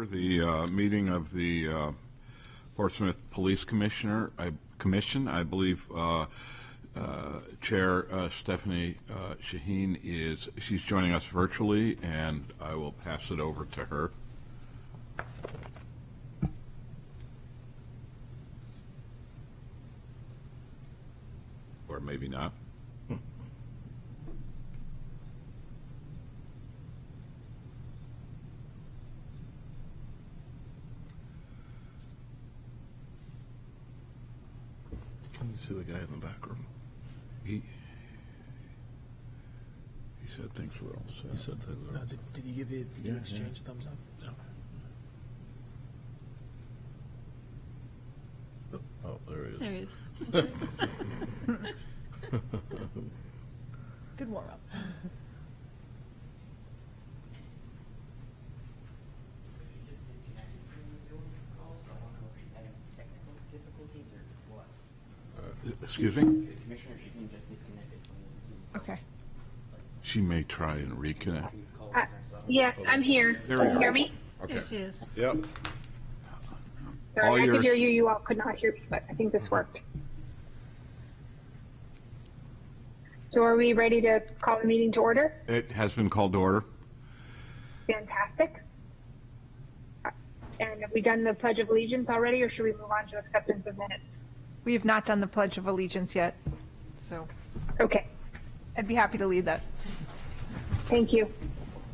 The meeting of the Portsmouth Police Commission. I believe Chair Stephanie Shaheen she's joining us virtually, and I will pass it over to her. Or maybe not. Can you see the guy in the back room? He said things were all set. He said things were. Did he give you, did you exchange thumbs up? No. Oh, there he is. There he is. Good warm up. Excuse me? Commissioner Shaheen just disconnected from the Zoom. Okay. She may try and reconnect. Yes, I'm here. There Can we you go. hear me? Okay. There she is. Yep. Sorry, All I yours. could hear you. You all could not hear me, but I think this worked. So are we ready to call the meeting to order? It has been called to order. Fantastic. And have we done the Pledge of Allegiance already, or should we move on to acceptance of minutes? We have not done the Pledge of Allegiance yet, so Okay, I'd be happy to lead that. thank you.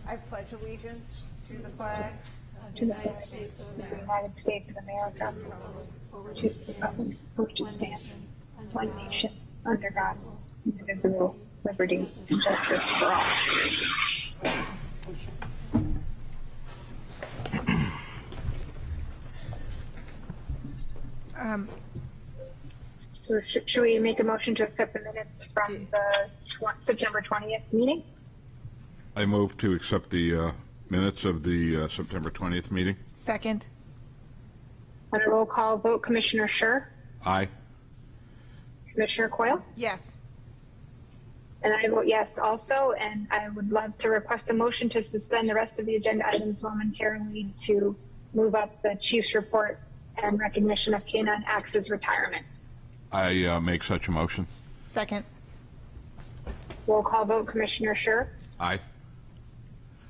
I pledge allegiance to the flag To the United States of America, to the republic for which it stands, one nation, under God, indivisible, liberty, and justice for all. So should we make a motion to accept the minutes from the September 20th meeting? I move to accept the minutes of the September 20th meeting. Second. On a roll call vote, Commissioner Schur, Aye. Commissioner Coyle, Yes. and I vote yes also, and I would love to request a motion to suspend the rest of the agenda items momentarily to move up the chief's report and recognition of K-9 Axe's retirement. I make such a motion. Second. Roll call vote, Commissioner Schur, Aye.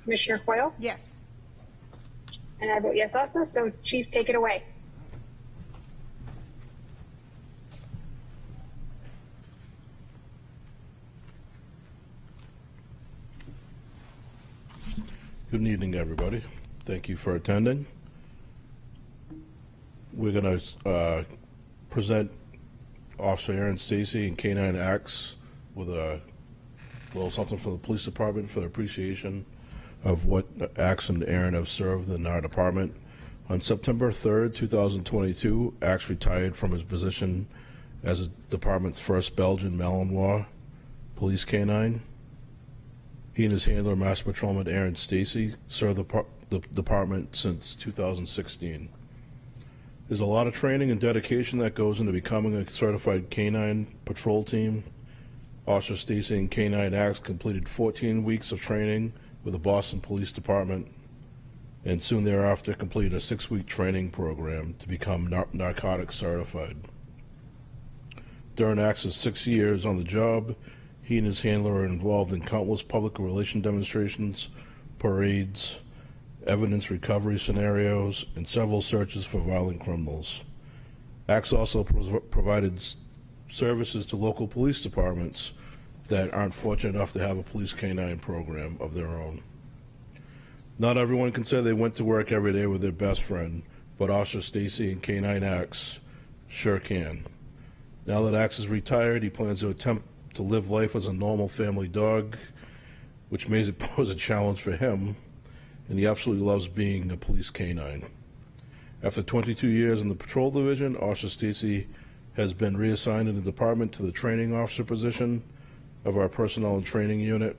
Commissioner Coyle, Yes. and I vote yes also, so Chief, take it away. Good evening, everybody. Thank you for attending. We're going to present Officer Aaron Stacy and K-9 Axe with a little something for the police department for the appreciation of what Axe and Aaron have served in our department. On September 3rd, 2022, Axe retired from his position as the department's first Belgian Malinois police K-9. He and his handler, Master Patrolman Aaron Stacy, served the department since 2016. There's a lot of training and dedication that goes into becoming a certified K-9 patrol team. Officer Stacy and K-9 Axe completed 14 weeks of training with the Boston Police Department, and soon thereafter completed a 6-week training program to become narcotics certified. During Axe's 6 years on the job, he and his handler are involved in countless public relation demonstrations, parades, evidence recovery scenarios, and several searches for violent criminals. Axe also provided services to local police departments that aren't fortunate enough to have a police K-9 program of their own. Not everyone can say they went to work every day with their best friend, but Officer Stacy and K-9 Axe sure can. Now that Axe is retired, he plans to attempt to live life as a normal family dog, which may pose a challenge for him, and he absolutely loves being a police K-9. After 22 years in the patrol division, Officer Stacy has been reassigned in the department to the training officer position of our personnel and training unit.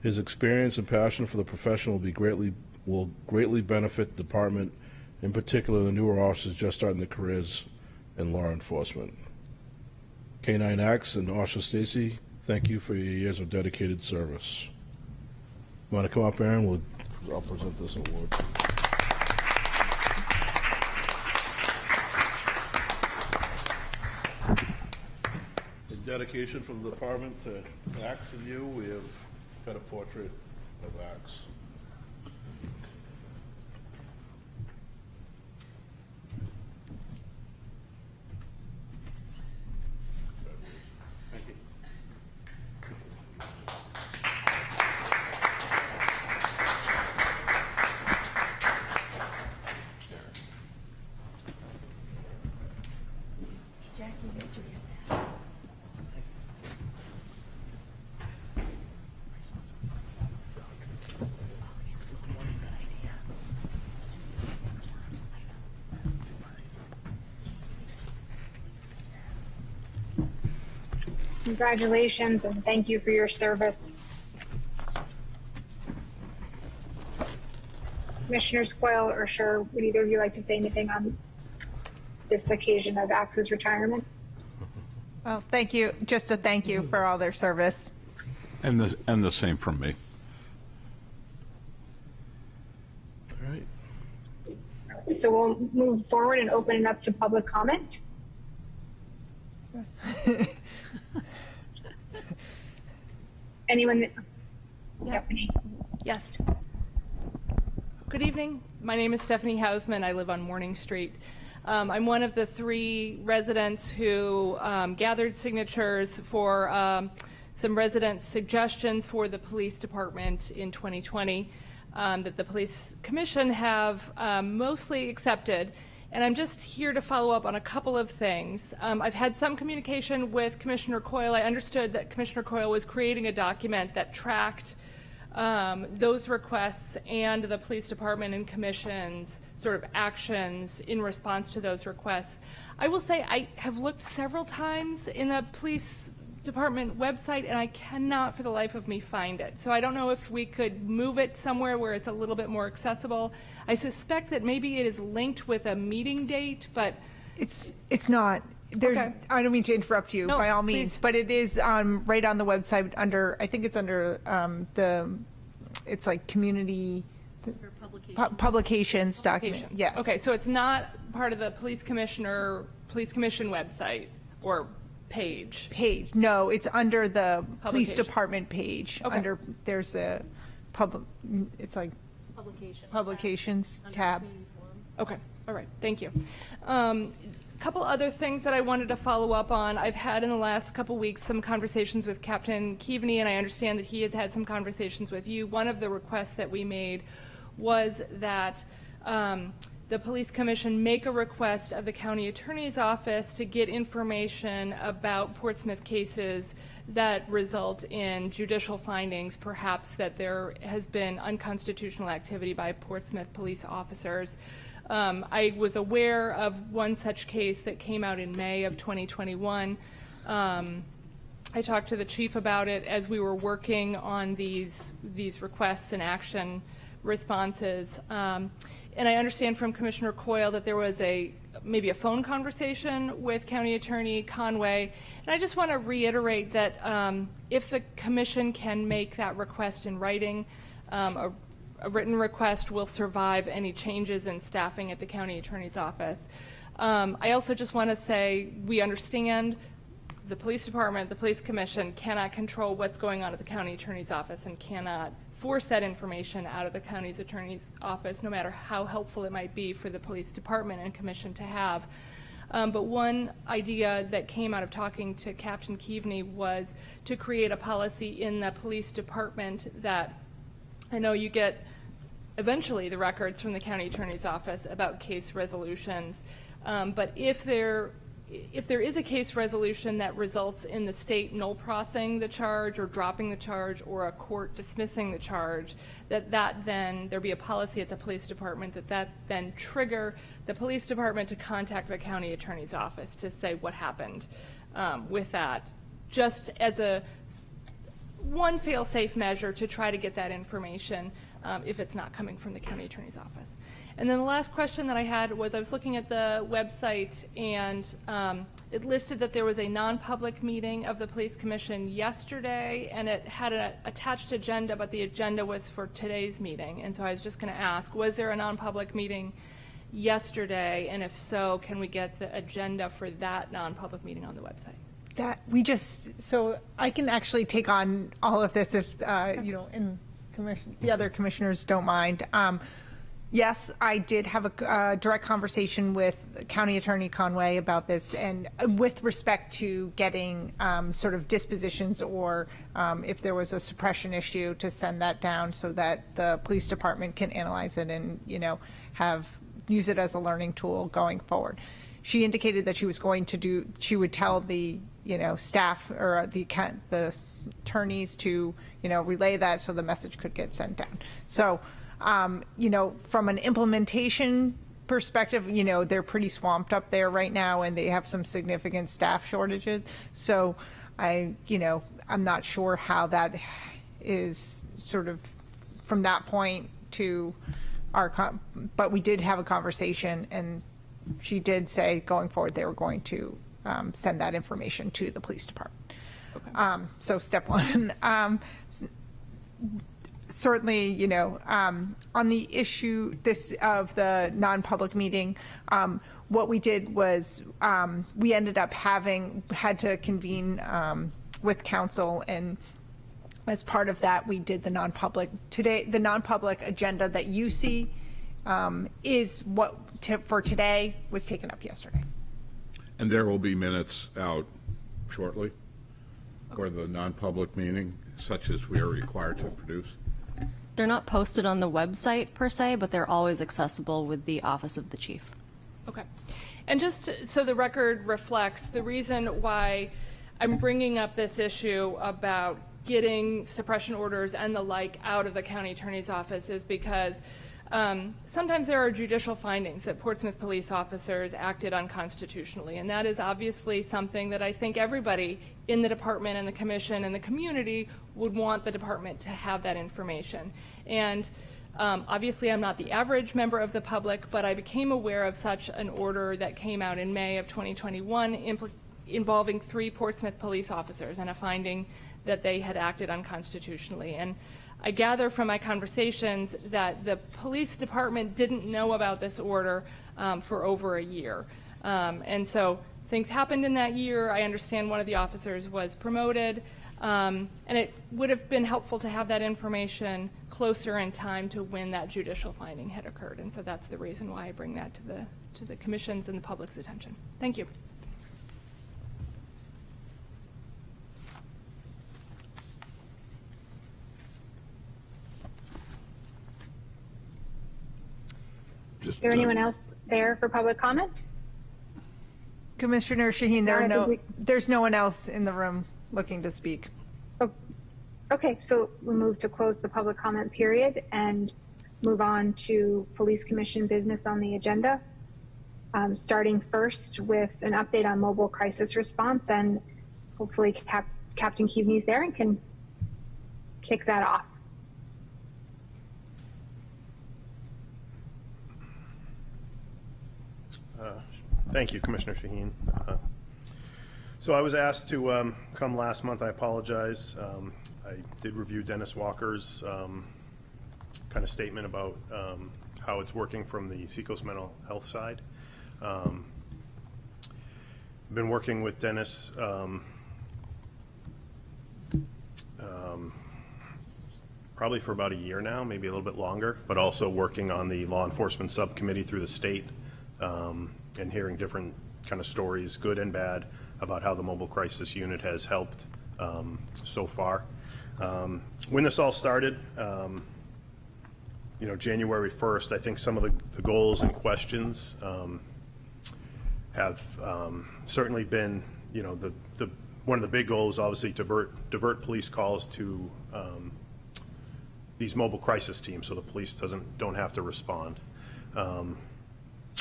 His experience and passion for the profession will greatly benefit the department, in particular the newer officers just starting their careers in law enforcement. K-9 Axe and Officer Stacy, thank you for your years of dedicated service. Want to come up, Aaron? I'll present this award. dedication from the department to Axe and you. We have got a portrait of Axe. Thank you. Congratulations and thank you for your service. Commissioners Coyle or Scher, would either of you like to say anything on this occasion of Axe's retirement? Well, thank you. Just a thank you for all their service. And the same from me. All right. So we'll move forward and open it up to public comment. Anyone that, Stephanie? Yes. Good evening. My name is Stephanie Hausman. I live on Morning Street. I'm one of the 3 residents who gathered signatures for some residents' suggestions for the police department in 2020 that the Police Commission have mostly accepted. And I'm just here to follow up on a couple of things. I've had some communication with Commissioner Coyle. I understood that Commissioner Coyle was creating a document that tracked those requests and the police department and commission's sort of actions in response to those requests. I will say I have looked several times in the police department website and I cannot for the life of me find it. So I don't know if we could move it somewhere where it's a little bit more accessible. I suspect that maybe it is linked with a meeting date, but It's not. There's. Okay. I don't mean to interrupt you No, by all means, please. but it is right on the website under. I think it's under the. It's like community publications document. Patients. Yes. Okay, so it's not part of the police commission website or page. Page. No, it's under the police Publication. department page. Okay. Under there's a public. It's like publications tab. Okay, all right, thank you. Couple other things that I wanted to follow up on. I've had in the last couple weeks some conversations with Captain Keaveney, and I understand that he has had some conversations with you. One of the requests that we made was that the Police Commission make a request of the County Attorney's Office to get information about Portsmouth cases that result in judicial findings, perhaps that there has been unconstitutional activity by Portsmouth police officers. I was aware of one such case that came out in May of 2021. I talked to the chief about it as we were working on these requests and action responses. And I understand from Commissioner Coyle that there was maybe a phone conversation with County Attorney Conway. And I just want to reiterate that if the commission can make that request in writing, a written request will survive any changes in staffing at the County Attorney's Office. I also just want to say we understand the police department, the police commission cannot control what's going on at the County Attorney's Office and cannot force that information out of the County's Attorney's Office, no matter how helpful it might be for the police department and commission to have. But one idea that came out of talking to Captain Keaveney was to create a policy in the police department that I know you get eventually the records from the County Attorney's Office about case resolutions, but if there is a case resolution that results in the state null-prossing the charge or dropping the charge or a court dismissing the charge, that then there be a policy at the police department that then trigger the police department to contact the County Attorney's Office to say what happened with that, just as one fail-safe measure to try to get that information if it's not coming from the County Attorney's Office. And then the last question that I had was I was looking at the website and it listed that there was a non-public meeting of the Police Commission yesterday and it had an attached agenda, but the agenda was for today's meeting. And so I was just going to ask, was there a non-public meeting yesterday? And if so, can we get the agenda for that non-public meeting on the website? That we just, so I can actually take on all of this if, and the other commissioners don't mind. Yes, I did have a direct conversation with County Attorney Conway about this, and with respect to getting sort of dispositions or if there was a suppression issue, to send that down so that the police department can analyze it and, use it as a learning tool going forward. She indicated that she was going to she would tell the, staff or the attorneys to, relay that so the message could get sent down. So, from an implementation perspective, they're pretty swamped up there right now and they have some significant staff shortages. So I'm not sure how that is sort of from that point to but we did have a conversation and she did say going forward they were going to send that information to the police department. Okay. So step one. Certainly, on the issue of the non-public meeting, what we did was we ended up had to convene with council, and as part of that, we did the non-public. Today, the non-public agenda that you see is what for today was taken up yesterday. And there will be minutes out shortly for the non-public meeting, such as we are required to produce. They're not posted on the website per se, but they're always accessible with the Office of the Chief. Okay. And just so the record reflects, the reason why I'm bringing up this issue about getting suppression orders and the like out of the county attorney's office is because sometimes there are judicial findings that Portsmouth police officers acted unconstitutionally, and that is obviously something that I think everybody in the department and the commission and the community would want the department to have that information. And obviously I'm not the average member of the public, but I became aware of such an order that came out in May of 2021 involving 3 Portsmouth police officers and a finding that they had acted unconstitutionally. And I gather from my conversations that the police department didn't know about this order for over a year. And so things happened in that year. I understand one of the officers was promoted. And it would have been helpful to have that information closer in time to when that judicial finding had occurred. And so that's the reason why I bring that to the commission's and the public's attention. Thank you. Is there anyone else there for public comment? Commissioner Shaheen, there's no one else in the room looking to speak. Oh, okay, so we'll move to close the public comment period and move on to police commission business on the agenda. Starting first with an update on mobile crisis response, and hopefully Captain Keaveney's there and can kick that off. Thank you, Commissioner Shaheen. So I was asked to come last month. I apologize. I did review Dennis Walker's kind of statement about how it's working from the Seacoast mental health side. Been working with Dennis probably for about a year now, maybe a little bit longer, but also working on the law enforcement subcommittee through the state. And hearing different kind of stories, good and bad, about how the mobile crisis unit has helped so far. When this all started, January 1st, I think some of the goals and questions have certainly been, one of the big goals, obviously, divert police calls to these mobile crisis teams, so the police don't have to respond.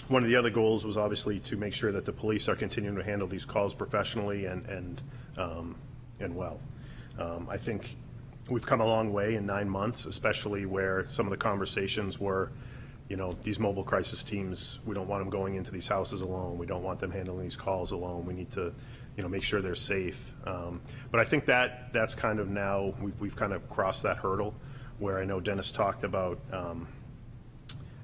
One of the other goals was obviously to make sure that the police are continuing to handle these calls professionally and well. I think we've come a long way in 9 months, especially where some of the conversations were, these mobile crisis teams, we don't want them going into these houses alone. We don't want them handling these calls alone. We need to, make sure they're safe. But I think that's kind of now, we've kind of crossed that hurdle where I know Dennis talked about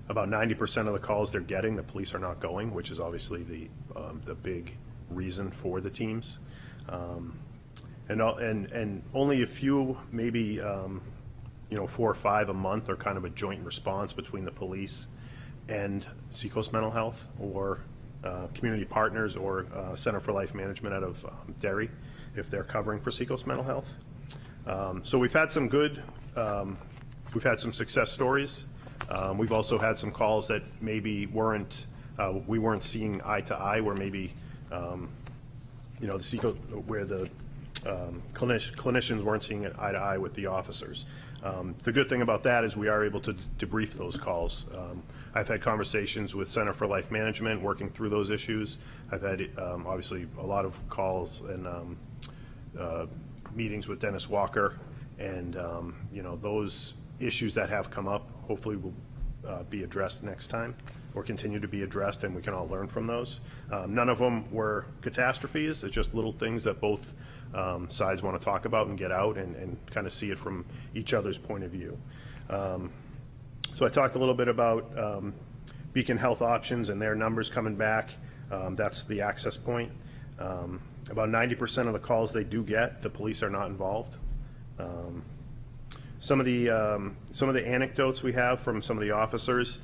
90% of the calls they're getting, the police are not going, which is obviously the big reason for the teams. And only a few, maybe, 4 or 5 a month are kind of a joint response between the police and Seacoast Mental Health, or community partners, or Center for Life Management out of Derry, if they're covering for Seacoast Mental Health. So we've had some good, we've had some success stories. We've also had some calls that maybe weren't, we weren't seeing eye to eye, where maybe, the Seacoast, where the clinicians weren't seeing it eye to eye with the officers. The good thing about that is we are able to debrief those calls. I've had conversations with Center for Life Management working through those issues. I've had obviously a lot of calls and meetings with Dennis Walker, and those issues that have come up hopefully will be addressed next time, or continue to be addressed, and we can all learn from those. None of them were catastrophes. It's just little things that both sides want to talk about and get out, and kind of see it from each other's point of view. So I talked a little bit about Beacon Health Options and their numbers coming back. That's the access point. About 90% of the calls they do get, the police are not involved. Some of the anecdotes we have from some of the officers,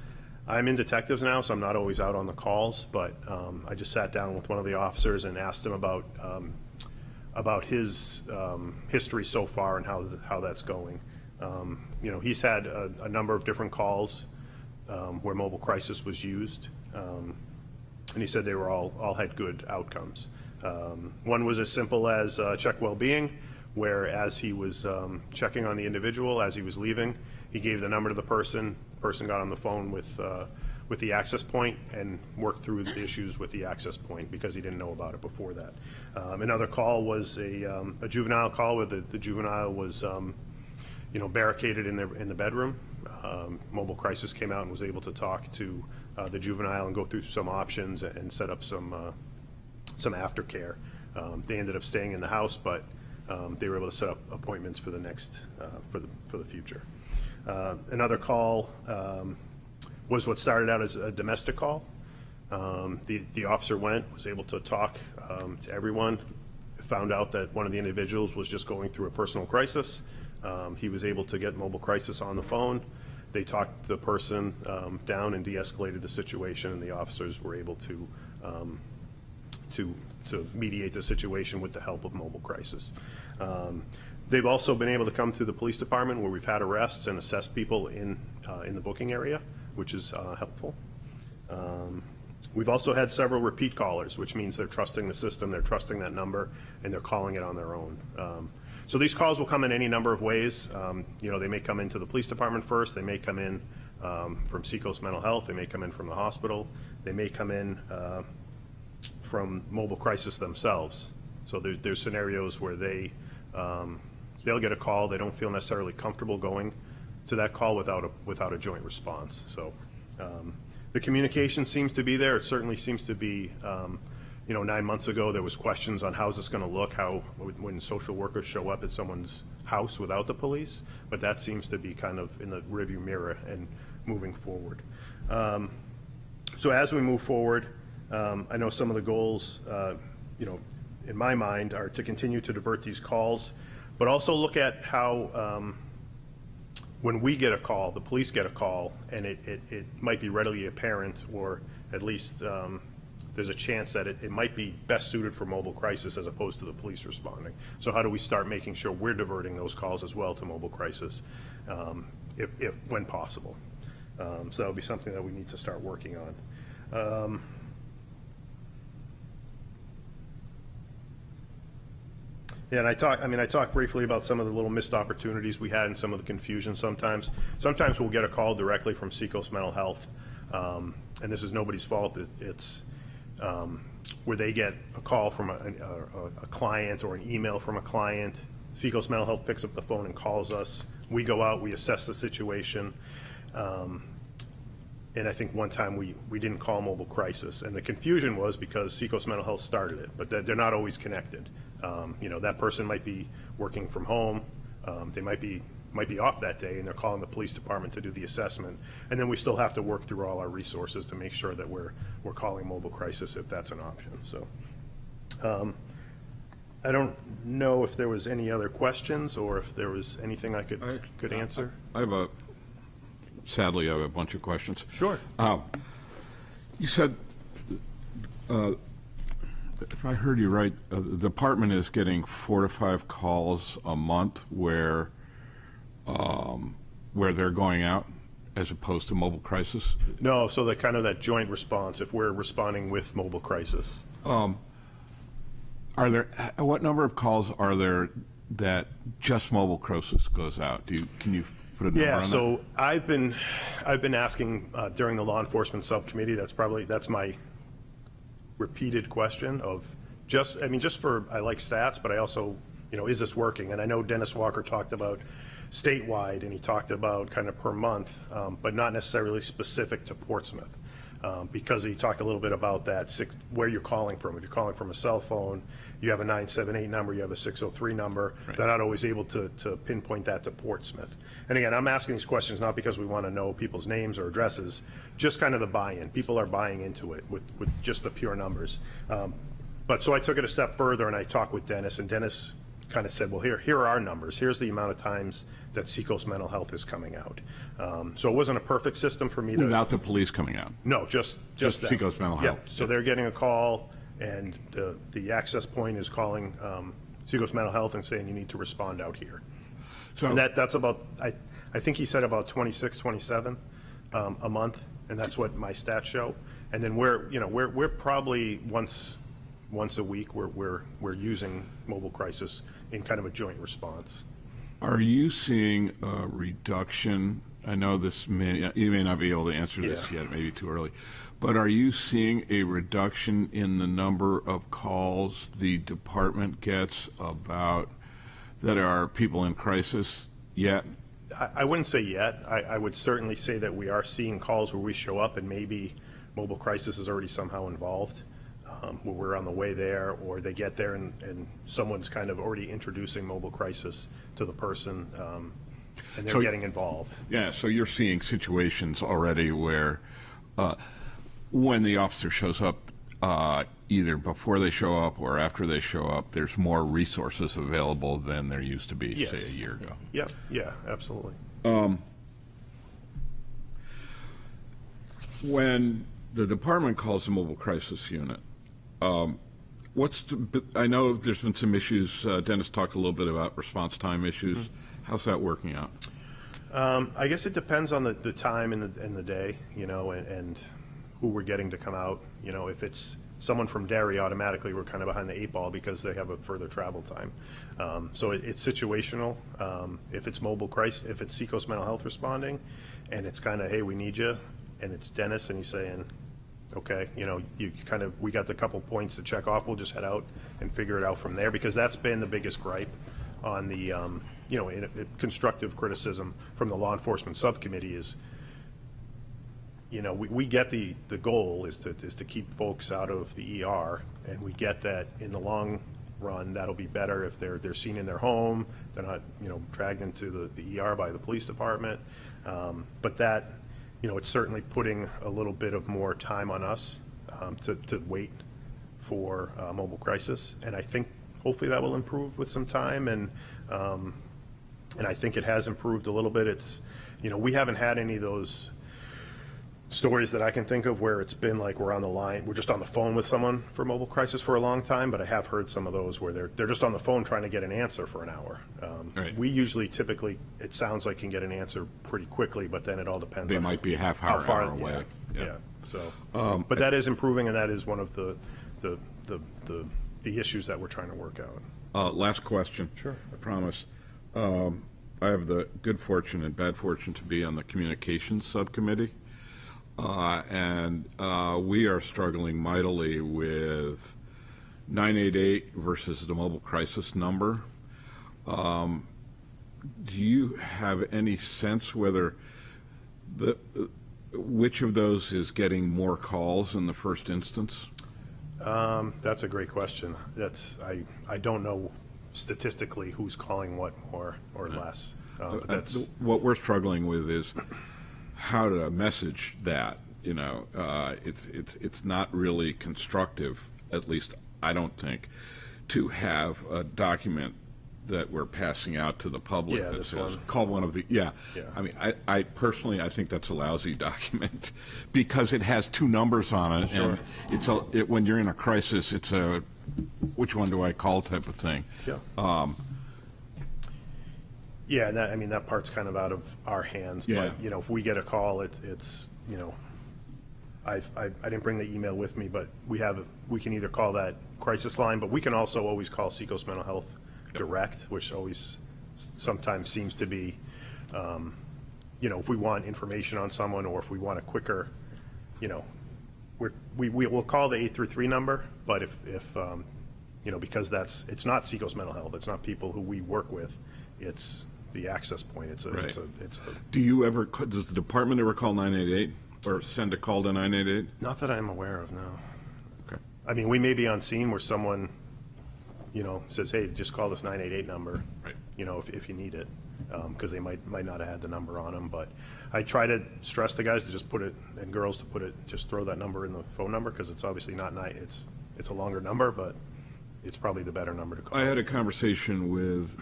I'm in detectives now, so I'm not always out on the calls, but I just sat down with one of the officers and asked him about his history so far and how that's going. He's had a number of different calls where mobile crisis was used, and he said they were all had good outcomes. One was as simple as check well-being, where as he was checking on the individual as he was leaving, he gave the number to the person got on the phone with the access point and worked through the issues with the access point, because he didn't know about it before that. Another call was a juvenile call, where the juvenile was barricaded in the bedroom. Mobile crisis came out and was able to talk to the juvenile and go through some options and set up some aftercare. They ended up staying in the house, but they were able to set up appointments for the next for the future. Another call was what started out as a domestic call. The officer was able to talk to everyone, found out that one of the individuals was just going through a personal crisis. He was able to get mobile crisis on the phone. They talked the person down and de-escalated the situation, and the officers were able to mediate the situation with the help of mobile crisis. They've also been able to come to the police department, where we've had arrests and assessed people in the booking area, which is helpful. We've also had several repeat callers, which means they're trusting the system, they're trusting that number, and they're calling it on their own. So these calls will come in any number of ways. They may come into the police department first, they may come in from Seacoast Mental Health, they may come in from the hospital, they may come in from mobile crisis themselves. So there's scenarios where they'll get a call, they don't feel necessarily comfortable going to that call without a joint response. So the communication seems to be there. It certainly seems to be, 9 months ago there was questions on how's this going to look, when social workers show up at someone's house without the police, but that seems to be kind of in the rearview mirror and moving forward. So as we move forward, I know some of the goals, in my mind, are to continue to divert these calls, but also look at how when we get a call, the police get a call, and it might be readily apparent, or at least there's a chance that it might be best suited for mobile crisis as opposed to the police responding. So how do we start making sure we're diverting those calls as well to mobile crisis, if when possible? So that would be something that we need to start working on. Yeah, and I talked briefly about some of the little missed opportunities we had and some of the confusion sometimes. Sometimes we'll get a call directly from Seacoast Mental Health, and this is nobody's fault. It's where they get a call from a client or an email from a client. Seacoast Mental Health picks up the phone and calls us. We go out, we assess the situation. And I think one time we didn't call mobile crisis, and the confusion was because Seacoast Mental Health started it, but they're not always connected. That person might be working from home, they might be off that day, and they're calling the police department to do the assessment, and then we still have to work through all our resources to make sure that we're calling mobile crisis if that's an option. So I don't know if there was any other questions or if there was anything I could answer. Sadly, I have a bunch of questions. Sure. You said, if I heard you right, the department is getting 4 to 5 calls a month where they're going out as opposed to mobile crisis? No, so that kind of that joint response, if we're responding with mobile crisis. What number of calls are there that just mobile crisis goes out? Can you put a number on that? So I've been asking during the law enforcement subcommittee. That's my repeated question of just for, I like stats, but I also, is this working? And I know Dennis Walker talked about statewide, and he talked about kind of per month, but not necessarily specific to Portsmouth. Because he talked a little bit about that, where you're calling from. If you're calling from a cell phone, you have a 978 number, you have a 603 number. Right. They're not always able to pinpoint that to Portsmouth. And again, I'm asking these questions not because we want to know people's names or addresses, just kind of the buy-in. People are buying into it with just the pure numbers. But so I took it a step further and I talked with Dennis, and Dennis kind of said, well, here are our numbers. Here's the amount of times that Seacoast Mental Health is coming out. So it wasn't a perfect system for me to... Without the police coming out? No, just that. Seacoast Mental Health. Yeah, so they're getting a call, and the access point is calling Seacoast Mental Health and saying you need to respond out here. So and that's about, I think he said about 26, 27 a month, and that's what my stats show. And then we're probably once a week we're using mobile crisis in kind of a joint response. Are you seeing a reduction? I know you may not be able to answer this yet, it may be too early, but are you seeing a reduction in the number of calls the department gets about that are people in crisis yet? I wouldn't say yet. I would certainly say that we are seeing calls where we show up and maybe mobile crisis is already somehow involved. Where we're on the way there, or they get there and someone's kind of already introducing mobile crisis to the person, and they're getting involved. Yeah, so you're seeing situations already where when the officer shows up, either before they show up or after they show up, there's more resources available than there used to be, say, a year ago. Yeah, absolutely. When the department calls the mobile crisis unit, I know there's been some issues. Dennis talked a little bit about response time issues. Mm-hmm. How's that working out? I guess it depends on the time and the day, and who we're getting to come out. If it's someone from Derry, automatically we're kind of behind the 8 ball because they have a further travel time. So it's situational. If it's mobile crisis, if it's Seacoast Mental Health responding, and it's kind of, hey, we need you, and it's Dennis, and he's saying, okay, you kind of, we got the couple points to check off, we'll just head out and figure it out from there, because that's been the biggest gripe on the, constructive criticism from the law enforcement subcommittee is, we get the goal is to keep folks out of the ER, and we get that in the long run, that'll be better if they're seen in their home, they're not, dragged into the ER by the police department, but that, it's certainly putting a little bit of more time on us to wait for mobile crisis, and I think hopefully that will improve with some time, and I think it has improved a little bit. It's, we haven't had any of those stories that I can think of where it's been like we're on the line, we're just on the phone with someone for mobile crisis for a long time, but I have heard some of those where they're just on the phone trying to get an answer for an hour. Right. We usually typically, it sounds like can get an answer pretty quickly, but then it all depends They on might be how hour far away. Yeah. So, but that is improving, and that is one of the issues that we're trying to work out. Last question. Sure. I promise. I have the good fortune and bad fortune to be on the communications subcommittee. And we are struggling mightily with 988 versus the mobile crisis number. Do you have any sense whether which of those is getting more calls in the first instance? That's a great question. I don't know statistically who's calling what more or less. But that's what we're struggling with is how to message that. It's not really constructive, at least I don't think, to have a document that we're passing out to the public Yeah, that this says, one. call one of the, yeah. Yeah. I mean, I personally, I think that's a lousy document because it has two numbers on it. Sure. And when you're in a crisis, it's a, which one do I call type of thing. Yeah. Yeah, and that, I mean, that part's kind of out of our hands. Yeah. But, if we get a call, it's I didn't bring the email with me, but we can either call that crisis line, but we can also always call Seacoast Mental Health direct, which always sometimes seems to be, if we want information on someone or if we want a quicker, we'll call the 833 number, but if because it's not Seacoast Mental Health, it's not people who we work with, it's the access point. Right. Does the department ever call 988 or send a call to 988? Not that I'm aware of, no. Okay. I mean, we may be on scene where someone, says, hey, just call this 988 number, Right. If you need it, because they might not have had the number on them. But I try to stress the guys to just put it, and girls to put it, just throw that number in the phone number, because it's obviously not it's a longer number, but it's probably the better number to call. I had a conversation with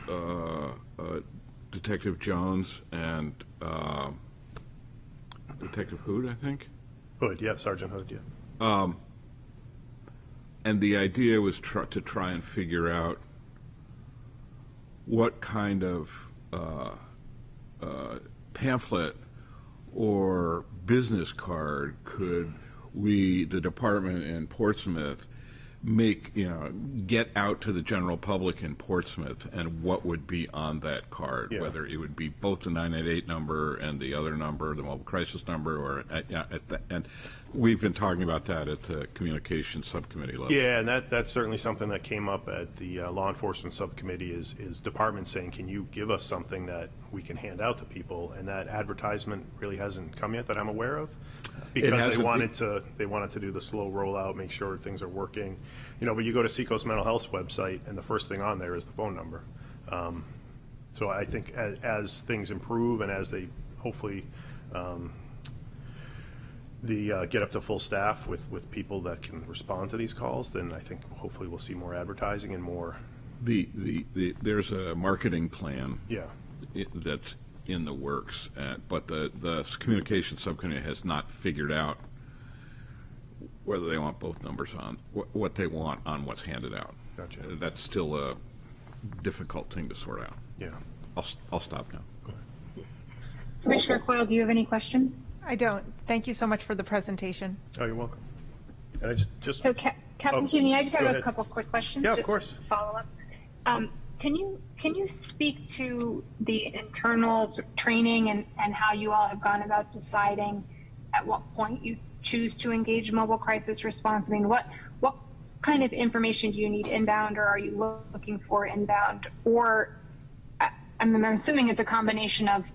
Detective Jones and Detective Hood, I think. Hood, yeah, Sergeant Hood, yeah. And the idea was to try and figure out what kind of pamphlet or business card could we, the department in Portsmouth, get out to the general public in Portsmouth, and what would be on that card, Yeah. whether it would be both the 988 number and the other number, the mobile crisis number, or and we've been talking about that at the communications subcommittee level. Yeah, and that's certainly something that came up at the law enforcement subcommittee is departments saying, can you give us something that we can hand out to people? And that advertisement really hasn't come yet that I'm aware of, because they hasn't. wanted to do the slow rollout, make sure things are working. But you go to Seacoast Mental Health's website, and the first thing on there is the phone number. So I think as things improve and as they hopefully get up to full staff with people that can respond to these calls, then I think hopefully we'll see more advertising and more. There's a marketing plan Yeah. that's in the works, but the communications subcommittee has not figured out whether they want both numbers on, what they want on what's handed out. Gotcha. That's still a difficult thing to sort out. Yeah. I'll stop now. Commissioner Coyle, do you have any questions? I don't. Thank you so much for the presentation. Oh, you're welcome. And I just So Captain Oh, Cuny, I just go have ahead. a couple quick questions. Yeah, of just course. Follow up. Can you speak to the internal training and how you all have gone about deciding at what point you choose to engage mobile crisis response? I mean, what kind of information do you need inbound, or are you looking for inbound? Or I'm assuming it's a combination of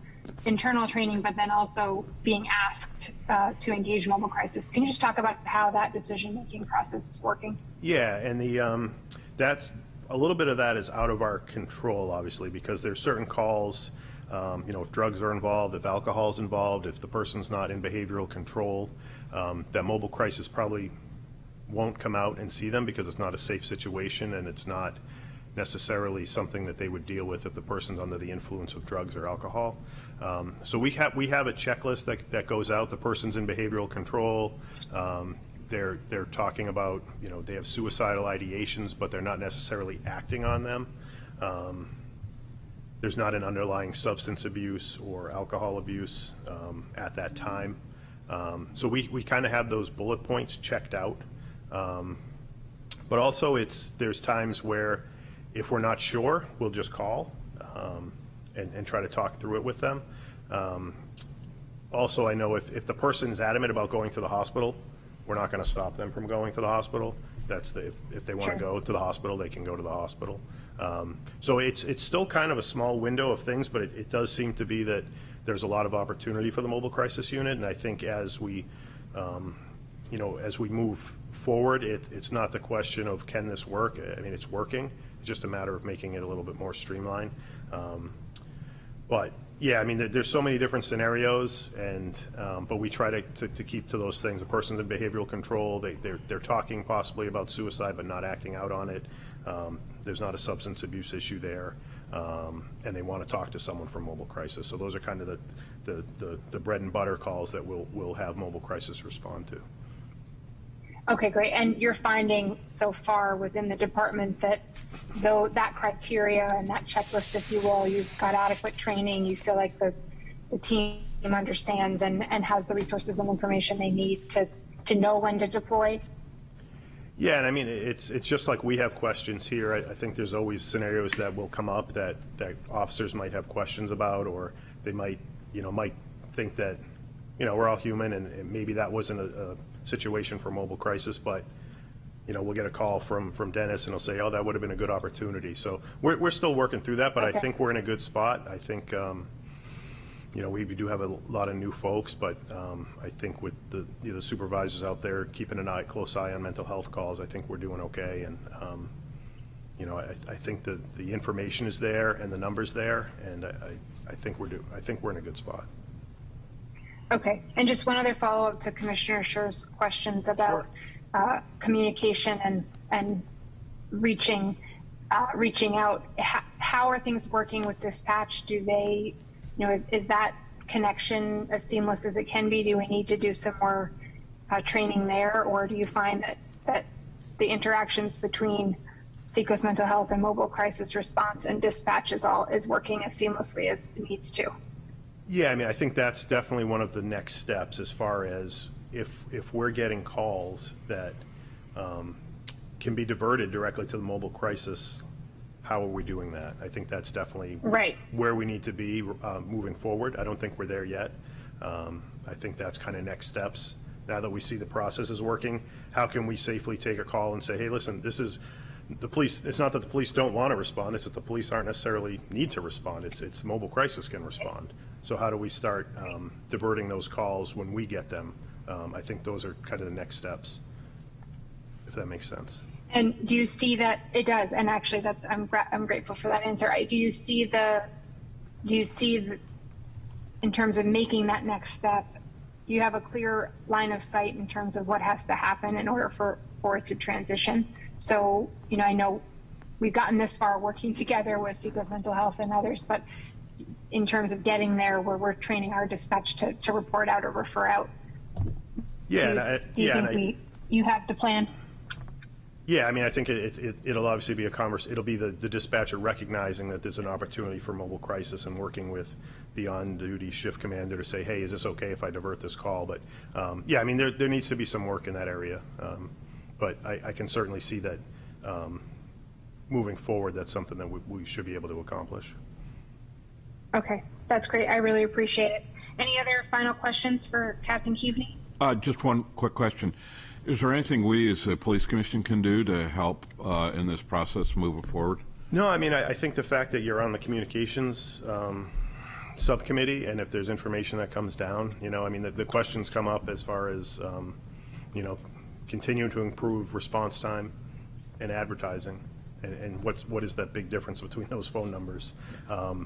internal training, but then also being asked to engage mobile crisis. Can you just talk about how that decision-making process is working? Yeah, and that's a little bit of that is out of our control, obviously, because there's certain calls, if drugs are involved, if alcohol is involved, if the person's not in behavioral control, that mobile crisis probably won't come out and see them because it's not a safe situation and it's not necessarily something that they would deal with if the person's under the influence of drugs or alcohol. So we have a checklist that goes out. The person's in behavioral control. They're talking about, they have suicidal ideations, but they're not necessarily acting on them. There's not an underlying substance abuse or alcohol abuse at that time. So we kind of have those bullet points checked out. But also there's times where if we're not sure, we'll just call and try to talk through it with them. Also, I know if the person's adamant about going to the hospital, we're not going to stop them from going to the hospital. If they want to go to the hospital, they can go to the hospital. So it's still kind of a small window of things, but it does seem to be that there's a lot of opportunity for the mobile crisis unit. And I think as we move forward, it's not the question of can this work. I mean, it's working. It's just a matter of making it a little bit more streamlined. But Yeah, I mean, there's so many different scenarios, and but we try to keep to those things. A person's in behavioral control, they're talking possibly about suicide but not acting out on it. There's not a substance abuse issue there, and they want to talk to someone from mobile crisis. So those are kind of the bread and butter calls that we'll have mobile crisis respond to. Okay, great. And you're finding so far within the department that though that criteria and that checklist, if you will, you've got adequate training, you feel like the team understands and has the resources and information they need to know when to deploy? Yeah, and I mean, it's just like we have questions here. I think there's always scenarios that will come up that officers might have questions about, or they might think that, we're all human, and maybe that wasn't a situation for mobile crisis, but we'll get a call from Dennis and he'll say, oh, that would have been a good opportunity. So we're still working through that, but okay. I think we're in a good spot. I think we do have a lot of new folks, but I think with the supervisors out there keeping close eye on mental health calls, I think we're doing okay. And I think the information is there and the numbers there, and I think we're in a good spot. Okay, and just one other follow-up to Commissioner Scher's questions about communication and reaching out. How are things working with dispatch? Do they, is that connection as seamless as it can be? Do we need to do some more training there, or do you find that the interactions between Seacoast Mental Health and Mobile Crisis Response and dispatch is working as seamlessly as it needs to? Yeah, I mean, I think that's definitely one of the next steps as far as if we're getting calls that can be diverted directly to the mobile crisis, how are we doing that? I think that's definitely right where we need to be moving forward. I don't think we're there yet. I think that's kind of next steps. Now that we see the process is working, how can we safely take a call and say, hey, listen, this is the police. It's not that the police don't want to respond. It's that the police aren't necessarily need to respond. It's mobile crisis can respond. So how do we start diverting those calls when we get them? I think those are kind of the next steps, if that makes sense. And do you see that it does? And actually, I'm grateful for that answer. Do you see in terms of making that next step, you have a clear line of sight in terms of what has to happen in order for it to transition? So, I know we've gotten this far working together with Seacoast Mental Health and others, but in terms of getting there where we're training our dispatch to report out or refer out, do you think you have the plan? Yeah, I mean, I think it'll obviously be it'll be the dispatcher recognizing that there's an opportunity for mobile crisis and working with the on-duty shift commander to say, hey, is this okay if I divert this call? But yeah, I mean, there needs to be some work in that area. But I can certainly see that moving forward, that's something that we should be able to accomplish. Okay, that's great. I really appreciate it. Any other final questions for Captain Keaveney? Just one quick question. Is there anything we as a police commission can do to help in this process moving forward? No, I mean, I think the fact that you're on the communications subcommittee, and if there's information that comes down, I mean, the questions come up as far as, continuing to improve response time and advertising. And what is that big difference between those phone numbers,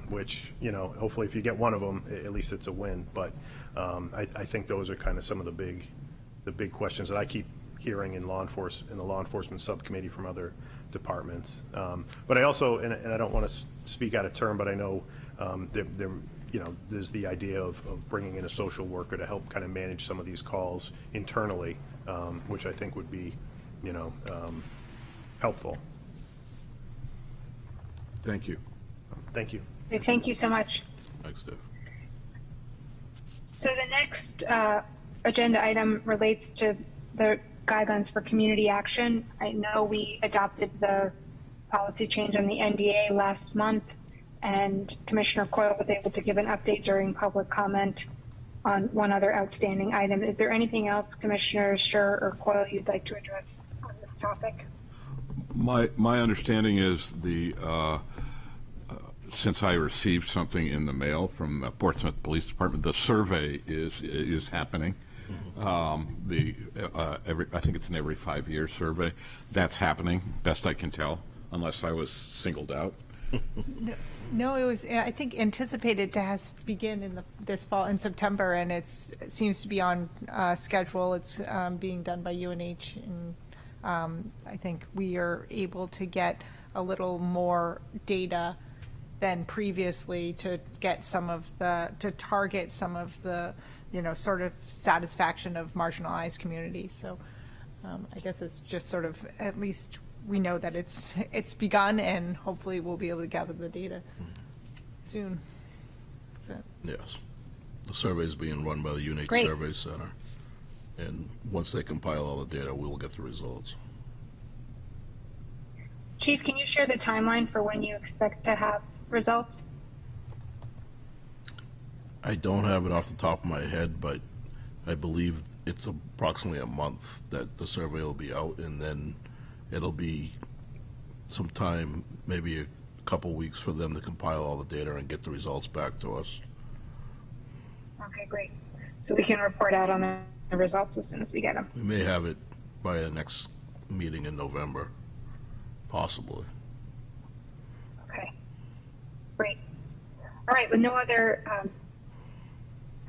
which, hopefully if you get one of them, at least it's a win. But I think those are kind of some of the big questions that I keep hearing in the law enforcement subcommittee from other departments. But I also, and I don't want to speak out of turn, but I know there's the idea of bringing in a social worker to help kind of manage some of these calls internally, which I think would be, helpful. Thank you. Thank you. Okay, thank you so much. Thanks, Dave. So the next agenda item relates to the guidelines for community action. I know we adopted the policy change on the NDA last month, and Commissioner Coyle was able to give an update during public comment on one other outstanding item. Is there anything else, Commissioner Scher or Coyle, you'd like to address on this topic? My understanding is since I received something in the mail from the Portsmouth Police Department, the survey is happening. I think it's an every 5-year survey. That's happening, best I can tell, unless I was singled out. No, it was, I think, anticipated to begin in this fall, in September, and it seems to be on schedule. It's being done by UNH, and I think we are able to get a little more data than previously to get to target some of the, sort of satisfaction of marginalized communities. So I guess it's just sort of, at least we know that it's begun, and hopefully we'll be able to gather the data soon. That's it. Yes. The survey is being run by the UNH Great. Survey Center. And once they compile all the data, we will get the results. Chief, can you share the timeline for when you expect to have results? I don't have it off the top of my head, but I believe it's approximately a month that the survey will be out, and then it'll be some time, maybe a couple weeks, for them to compile all the data and get the results back to us. Okay, great. So we can report out on the results as soon as we get them. We may have it by the next meeting in November, possibly. Okay, great. All right, with no other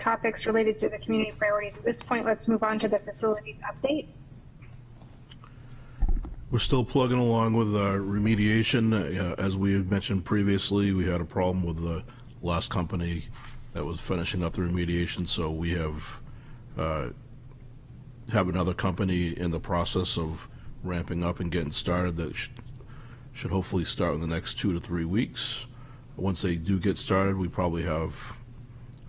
topics related to the community priorities at this point, let's move on to the facilities update. We're still plugging along with remediation. As we had mentioned previously, we had a problem with the last company that was finishing up the remediation, so we have another company in the process of ramping up and getting started that should hopefully start in the next 2 to 3 weeks. Once they do get started, we probably have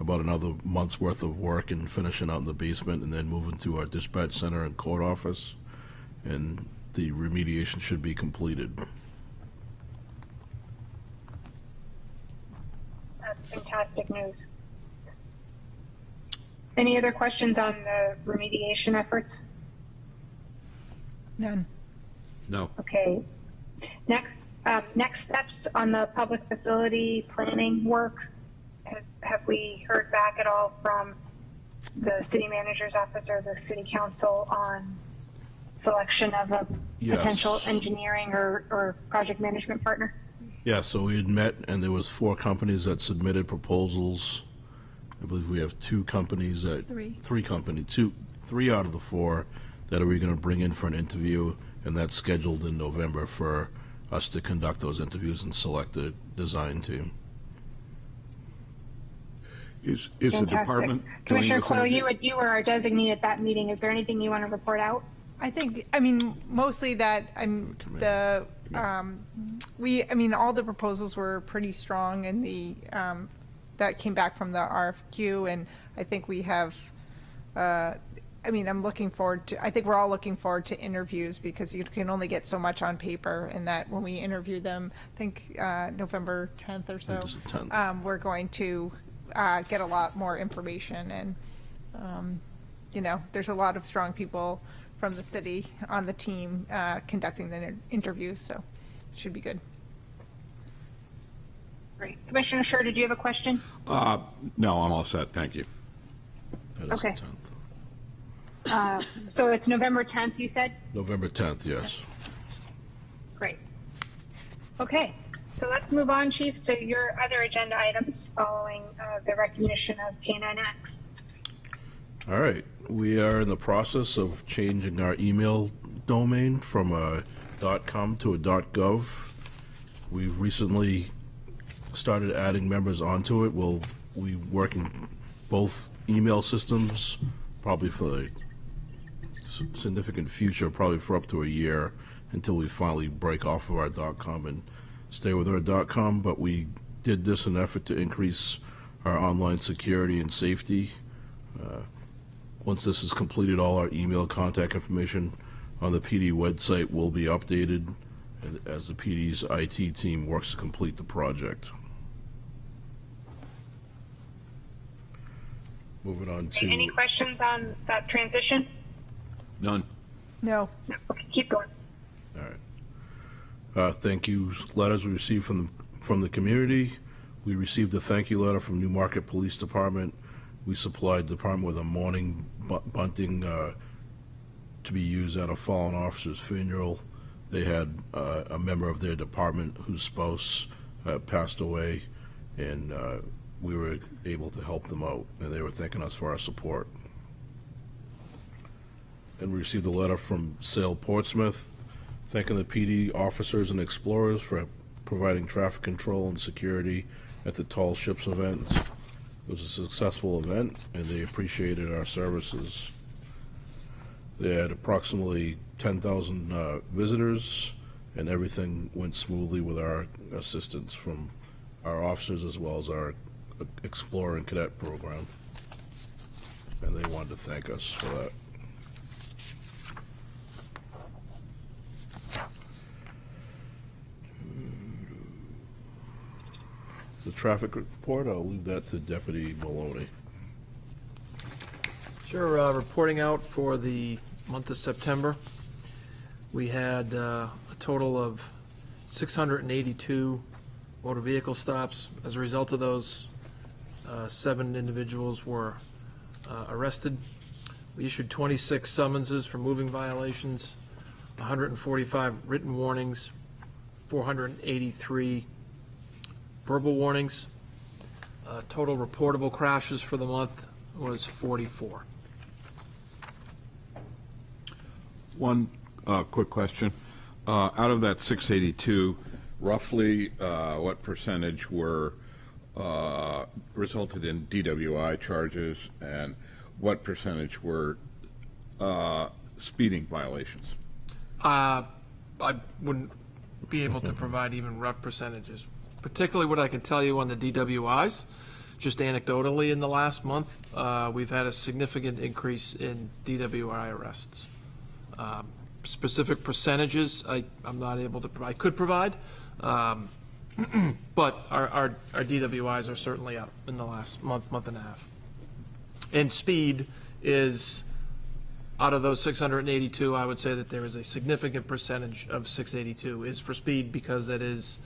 about another month's worth of work and finishing out in the basement, and then moving to our dispatch center and court office, and the remediation should be completed. That's fantastic news. Any other questions on the remediation efforts? None. No. Okay. Next steps on the public facility planning work. Have we heard back at all from the city manager's office or the city council on selection of a Yes. potential engineering or project management partner? Yeah, so we had met, and there was 4 companies that submitted proposals. I believe we have 2 companies that... Three out of the 4 that we going to bring in for an interview, and that's scheduled in November for us to conduct those interviews and select a design team. Is the Fantastic. department... doing Commissioner this Coyle, interview? you were our designee at that meeting. Is there anything you want to report out? I think, mostly that all the proposals were pretty strong, and that came back from the RFQ, and I think we have, I'm looking forward to, I think we're all looking forward to interviews, because you can only get so much on paper, and that when we interview them, I think November 10th or so, I think it's the 10th. We're going to get a lot more information, and there's a lot of strong people from the city on the team conducting the interviews, so it should be good. Great. Commissioner Scher, did you have a question? No, I'm all set, thank you. That is Okay. the 10th. So it's November 10th, you said? November 10th, yes. Great. Okay, so let's move on, Chief, to your other agenda items following the recognition of K9X. All right, we are in the process of changing our email domain from a .com to a .gov. We've recently started adding members onto it. We'll be working both email systems probably for the significant future, probably for up to a year, until we finally break off of our .com and stay with our .com. But we did this in an effort to increase our online security and safety. Once this is completed, all our email contact information on the PD website will be updated as the PD's IT team works to complete the project. Moving on to... Any questions on that transition? None. No. No. Okay, keep going. All right. Thank you letters we received from the community. We received a thank you letter from Newmarket Police Department. We supplied the department with a mourning bunting to be used at a fallen officer's funeral. They had a member of their department whose spouse passed away, and we were able to help them out, and they were thanking us for our support. And we received a letter from Sale Portsmouth thanking the PD officers and explorers for providing traffic control and security at the Tall Ships event. It was a successful event, and they appreciated our services. They had approximately 10,000 visitors, and everything went smoothly with our assistance from our officers as well as our Explorer and Cadet program. And they wanted to thank us for that. The traffic report, I'll leave that to Deputy Maloney. Sure, reporting out for the month of September, we had a total of 682 motor vehicle stops. As a result of those, 7 individuals were arrested. We issued 26 summonses for moving violations, 145 written warnings, 483 verbal warnings. Total reportable crashes for the month was 44. One quick question. Out of that 682, roughly what percentage were resulted in DWI charges, and what percentage were speeding violations? I wouldn't be able to provide even rough percentages. Particularly what I can tell you on the DWIs, just anecdotally in the last month, we've had a significant increase in DWI arrests. Specific percentages, I'm not able to provide. I could provide, but our DWIs are certainly up in the last month and a half. And speed is, out of those 682, I would say that there is a significant percentage of 682 is for speed, because that is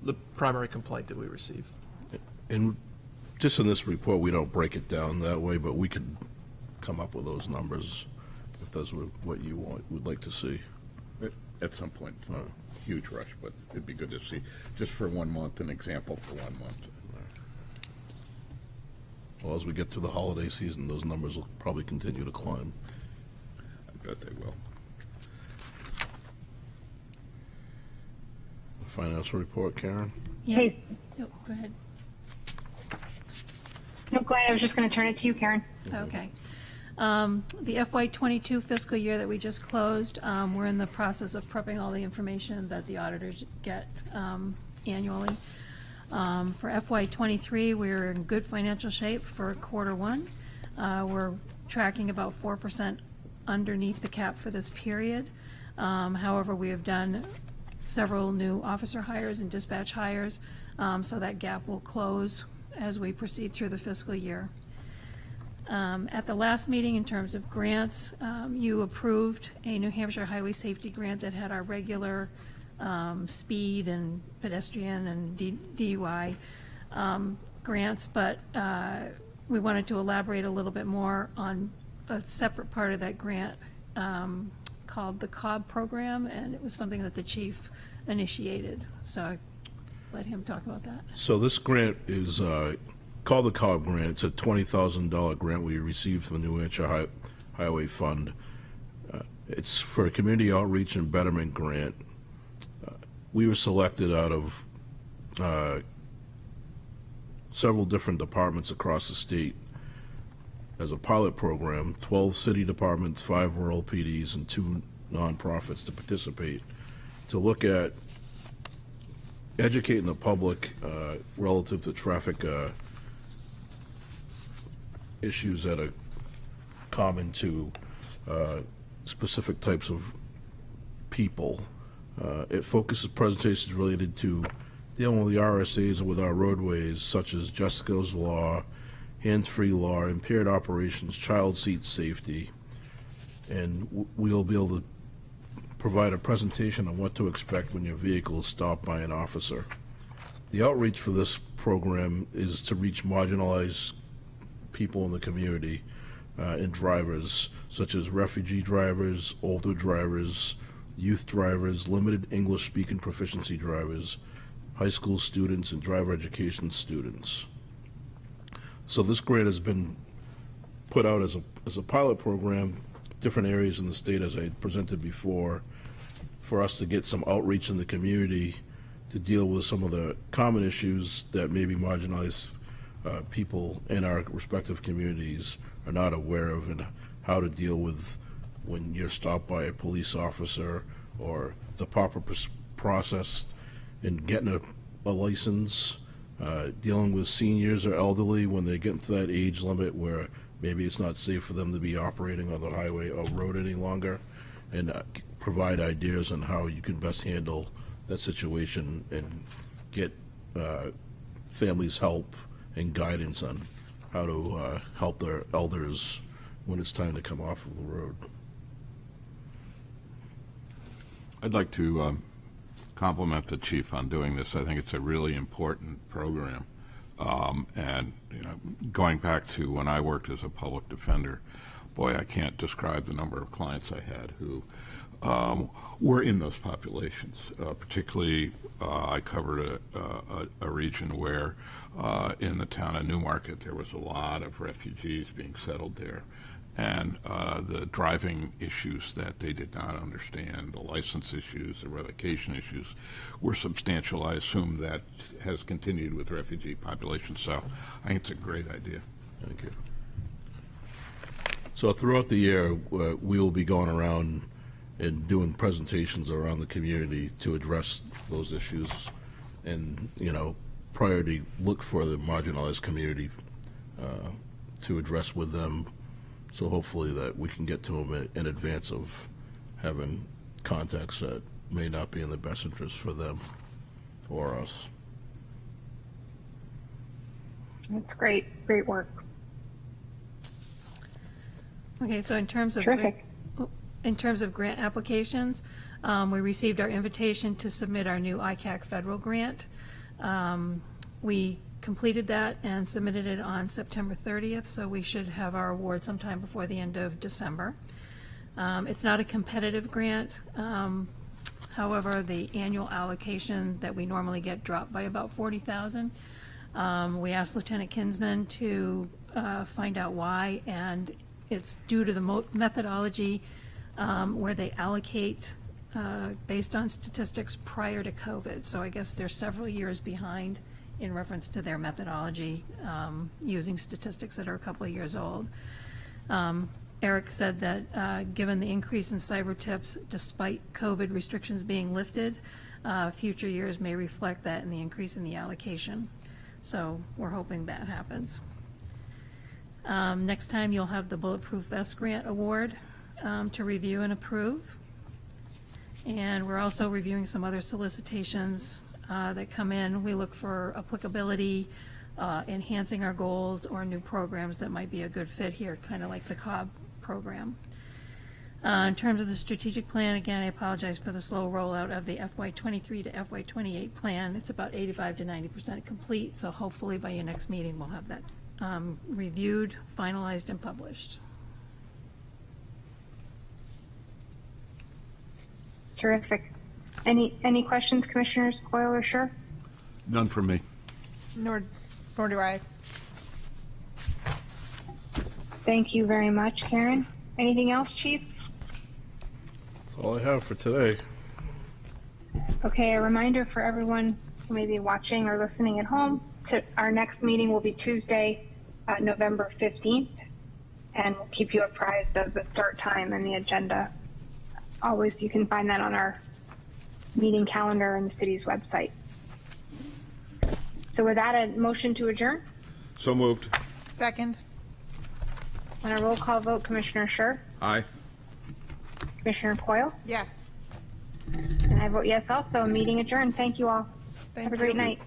the primary complaint that we receive. And just in this report, we don't break it down that way, but we could come up with those numbers if that's what you would like to see. At some point. It's not a huge rush, but it'd be good to see, just for 1 month, an example for 1 month. Well, as we get through the holiday season, those numbers will probably continue to climb. I bet they will. Financial report, Karen? Hey, Oh, go ahead. no, go ahead. I was just going to turn it to you, Karen. Okay. The FY22 fiscal year that we just closed, we're in the process of prepping all the information that the auditors get annually. For FY23, we're in good financial shape for Q1. We're tracking about 4% underneath the cap for this period. However, we have done several new officer hires and dispatch hires, so that gap will close as we proceed through the fiscal year. At the last meeting, in terms of grants, you approved a New Hampshire Highway Safety Grant that had our regular speed and pedestrian and DUI grants, but we wanted to elaborate a little bit more on a separate part of that grant called the COB program, and it was something that the chief initiated. So I let him talk about that. So this grant is called the COB grant. It's a $20,000 grant we received from the New Hampshire Highway Fund. It's for a community outreach and betterment grant. We were selected out of several different departments across the state as a pilot program, 12 city departments, 5 rural PDs, and 2 nonprofits to participate, to look at educating the public relative to traffic issues that are common to specific types of people. It focuses presentations related to dealing with the RSAs and with our roadways, such as Jessica's Law, hands-free law, impaired operations, child seat safety, and we'll be able to provide a presentation on what to expect when your vehicle is stopped by an officer. The outreach for this program is to reach marginalized people in the community and drivers, such as refugee drivers, older drivers, youth drivers, limited English speaking proficiency drivers, high school students and driver education students. So this grant has been put out as a pilot program, different areas in the state, as I presented before, for us to get some outreach in the community to deal with some of the common issues that maybe marginalized people in our respective communities are not aware of, and how to deal with when you're stopped by a police officer, or the proper process in getting a license, dealing with seniors or elderly when they get into that age limit where maybe it's not safe for them to be operating on the highway or road any longer, and provide ideas on how you can best handle that situation and get families help and guidance on how to help their elders when it's time to come off of the road. I'd like to compliment the chief on doing this. I think it's a really important program. And, you know, going back to when I worked as a public defender, boy, I can't describe the number of clients I had who were in those populations. Particularly, I covered a region where in the town of Newmarket there was a lot of refugees being settled there. And the driving issues that they did not understand, the license issues, the revocation issues, were substantial. I assume that has continued with refugee populations. So I think it's a great idea. Thank you. So throughout the year, we will be going around and doing presentations around the community to address those issues, and, you know, priority look for the marginalized community to address with them. So hopefully that we can get to them in advance of having contacts that may not be in the best interest for them or us. That's great. Great work. Okay, so in terms of Terrific. grant applications, we received our invitation to submit our new ICAC federal grant. We completed that and submitted it on September 30th, so we should have our award sometime before the end of December. It's not a competitive grant. However, the annual allocation that we normally get dropped by about $40,000. We asked Lieutenant Kinsman to find out why, and it's due to the methodology where they allocate based on statistics prior to COVID. So I guess they're several years behind in reference to their methodology, using statistics that are a couple of years old. Eric said that given the increase in cyber tips, despite COVID restrictions being lifted, future years may reflect that in the increase in the allocation. So we're hoping that happens. Next time you'll have the Bulletproof Vest Grant Award to review and approve. And we're also reviewing some other solicitations that come in. We look for applicability, enhancing our goals, or new programs that might be a good fit here, kind of like the COB program. In terms of the strategic plan, again, I apologize for the slow rollout of the FY23 to FY28 plan. It's about 85 to 90% complete, so hopefully by your next meeting we'll have that reviewed, finalized, and published. Terrific. Any questions, Commissioners Coyle or Scher? None from me. Nor do I. Thank you very much, Karen. Anything else, Chief? That's all I have for today. Okay, a reminder for everyone who may be watching or listening at home, our next meeting will be Tuesday, November 15th, and we'll keep you apprised of the start time and the agenda. Always, you can find that on our meeting calendar and the city's website. So with that, a motion to adjourn? So moved. Second. On a roll call vote, Commissioner Scher, Aye. Commissioner Coyle, Yes. and I vote yes also. Meeting adjourned. Thank you all. Thank Have a great you. night.